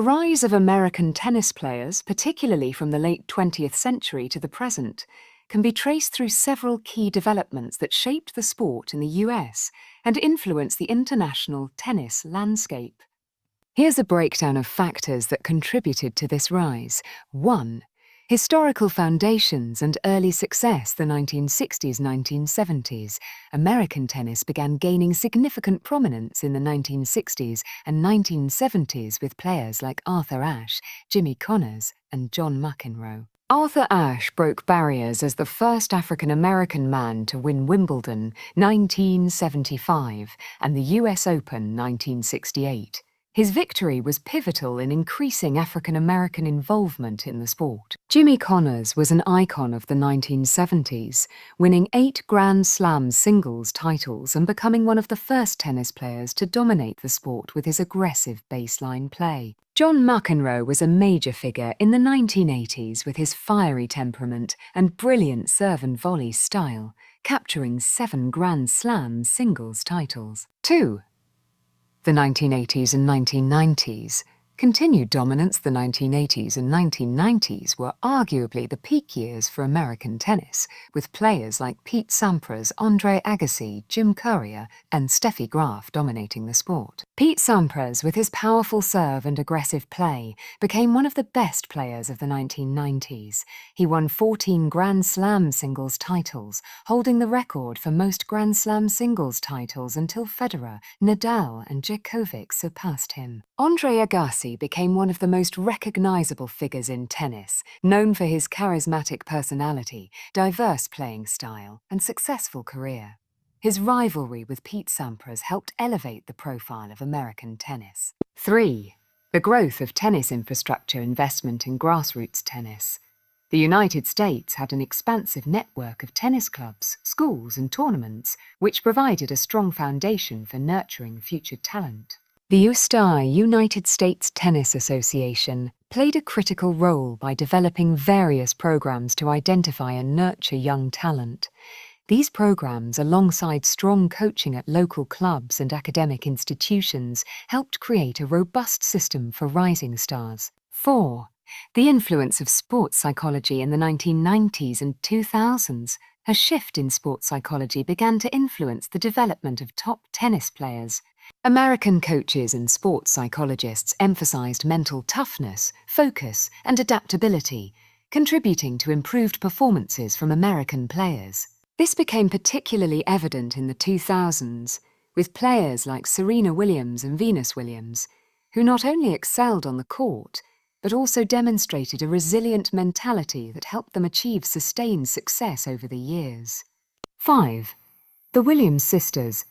The rise of American tennis players, particularly from the late 20th century to the present, can be traced through several key developments that shaped the sport in the US and influenced the international tennis landscape. Here's a breakdown of factors that contributed to this rise. 1. Historical foundations and early success. The 1960s-1970s. American tennis began gaining significant prominence in the 1960s and 1970s with players like Arthur Ashe, Jimmy Connors, and John McEnroe. Arthur Ashe broke barriers as the first African-American man to win Wimbledon 1975 and the US Open 1968. His victory was pivotal in increasing African-American involvement in the sport. Jimmy Connors was an icon of the 1970s, winning 8 Grand Slam singles titles and becoming one of the first tennis players to dominate the sport with his aggressive baseline play. John McEnroe was a major figure in the 1980s with his fiery temperament and brilliant serve and volley style, capturing 7 Grand Slam singles titles. 2. The 1980s and 1990s. Continued dominance. The 1980s and 1990s were arguably the peak years for American tennis, with players like Pete Sampras, Andre Agassi, Jim Courier, and Steffi Graf dominating the sport. Pete Sampras, with his powerful serve and aggressive play, became one of the best players of the 1990s. He won 14 Grand Slam singles titles, holding the record for most Grand Slam singles titles until Federer, Nadal, and Djokovic surpassed him. Andre Agassi became one of the most recognizable figures in tennis, known for his charismatic personality, diverse playing style, and successful career. His rivalry with Pete Sampras helped elevate the profile of American tennis. 3. The growth of tennis infrastructure. Investment in grassroots tennis. The United States had an expansive network of tennis clubs, schools, and tournaments, which provided a strong foundation for nurturing future talent. The USTA, United States Tennis Association, played a critical role by developing various programs to identify and nurture young talent. These programs, alongside strong coaching at local clubs and academic institutions, helped create a robust system for rising stars. 4. The influence of sports psychology. In the 1990s and 2000s, a shift in sports psychology began to influence the development of top tennis players. American coaches and sports psychologists emphasized mental toughness, focus, and adaptability, contributing to improved performances from American players. This became particularly evident in the 2000s, with players like Serena Williams and Venus Williams, who not only excelled on the court, but also demonstrated a resilient mentality that helped them achieve sustained success over the years. 5. The Williams sisters.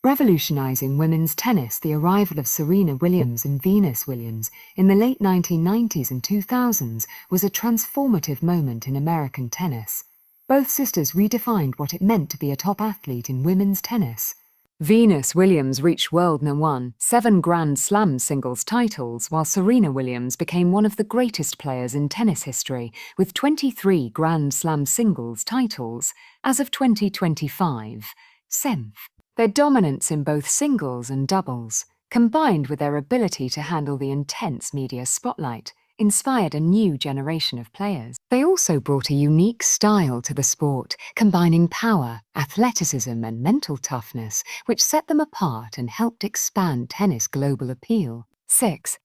Revolutionizing women's tennis. The arrival of Serena Williams and Venus Williams in the late 1990s and 2000s was a transformative moment in American tennis. Both sisters redefined what it meant to be a top athlete in women's tennis. Venus Williams reached world No. 1, 7 Grand Slam singles titles, while Serena Williams became one of the greatest players in tennis history, with 23 Grand Slam singles titles as of 2025. 7th. Their dominance in both singles and doubles, combined with their ability to handle the intense media spotlight, inspired a new generation of players. They also brought a unique style to the sport, combining power, athleticism, and mental toughness, which set them apart and helped expand tennis' global appeal. 6.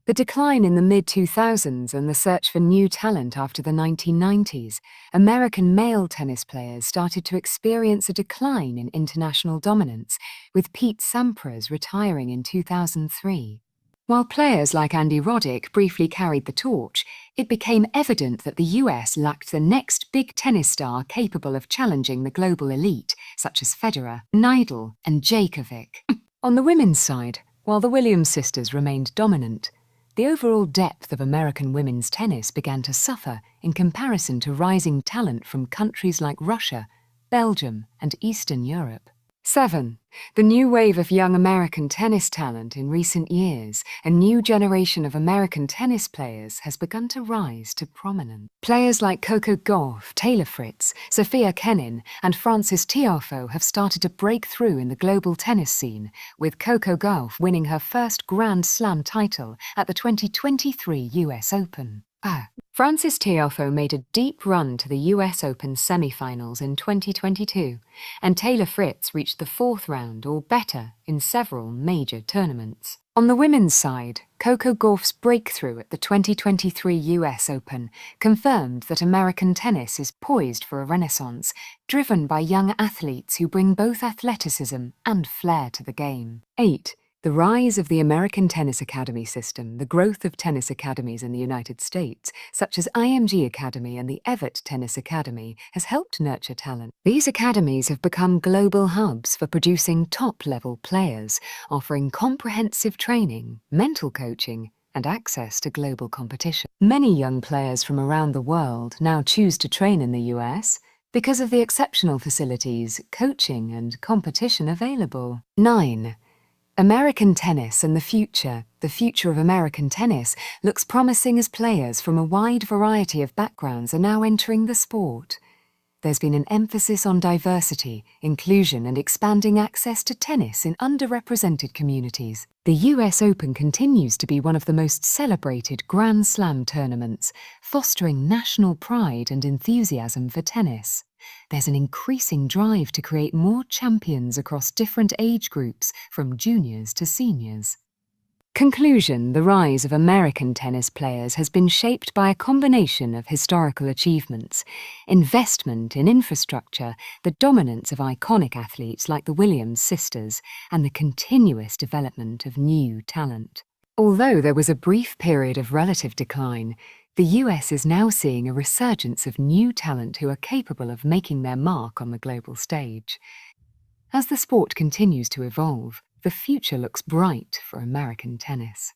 The decline in the mid-2000s and the search for new talent after the 1990s, American male tennis players started to experience a decline in international dominance, with Pete Sampras retiring in 2003. While players like Andy Roddick briefly carried the torch, it became evident that the US lacked the next big tennis star capable of challenging the global elite, such as Federer, Nadal, and Djokovic. On the women's side, while the Williams sisters remained dominant, the overall depth of American women's tennis began to suffer in comparison to rising talent from countries like Russia, Belgium, and Eastern Europe. 7. The new wave of young American tennis talent in recent years, a new generation of American tennis players has begun to rise to prominence. Players like Coco Gauff, Taylor Fritz, Sophia Kenin, and Frances Tiafoe have started to break through in the global tennis scene, with Coco Gauff winning her first Grand Slam title at the 2023 US Open. Frances Tiafoe made a deep run to the US Open semi-finals in 2022, and Taylor Fritz reached the fourth round or better in several major tournaments. On the women's side, Coco Gauff's breakthrough at the 2023 US Open confirmed that American tennis is poised for a renaissance, driven by young athletes who bring both athleticism and flair to the game. 8. The rise of the American Tennis Academy system, the growth of tennis academies in the United States, such as IMG Academy and the Evert Tennis Academy, has helped nurture talent. These academies have become global hubs for producing top-level players, offering comprehensive training, mental coaching, and access to global competition. Many young players from around the world now choose to train in the US because of the exceptional facilities, coaching, and competition available. 9. American tennis and the future of American tennis looks promising as players from a wide variety of backgrounds are now entering the sport. There's been an emphasis on diversity, inclusion, and expanding access to tennis in underrepresented communities. The US Open continues to be one of the most celebrated Grand Slam tournaments, fostering national pride and enthusiasm for tennis. There's an increasing drive to create more champions across different age groups, from juniors to seniors. Conclusion: the rise of American tennis players has been shaped by a combination of historical achievements, investment in infrastructure, the dominance of iconic athletes like the Williams sisters, and the continuous development of new talent. Although there was a brief period of relative decline, the US is now seeing a resurgence of new talent who are capable of making their mark on the global stage. As the sport continues to evolve, the future looks bright for American tennis.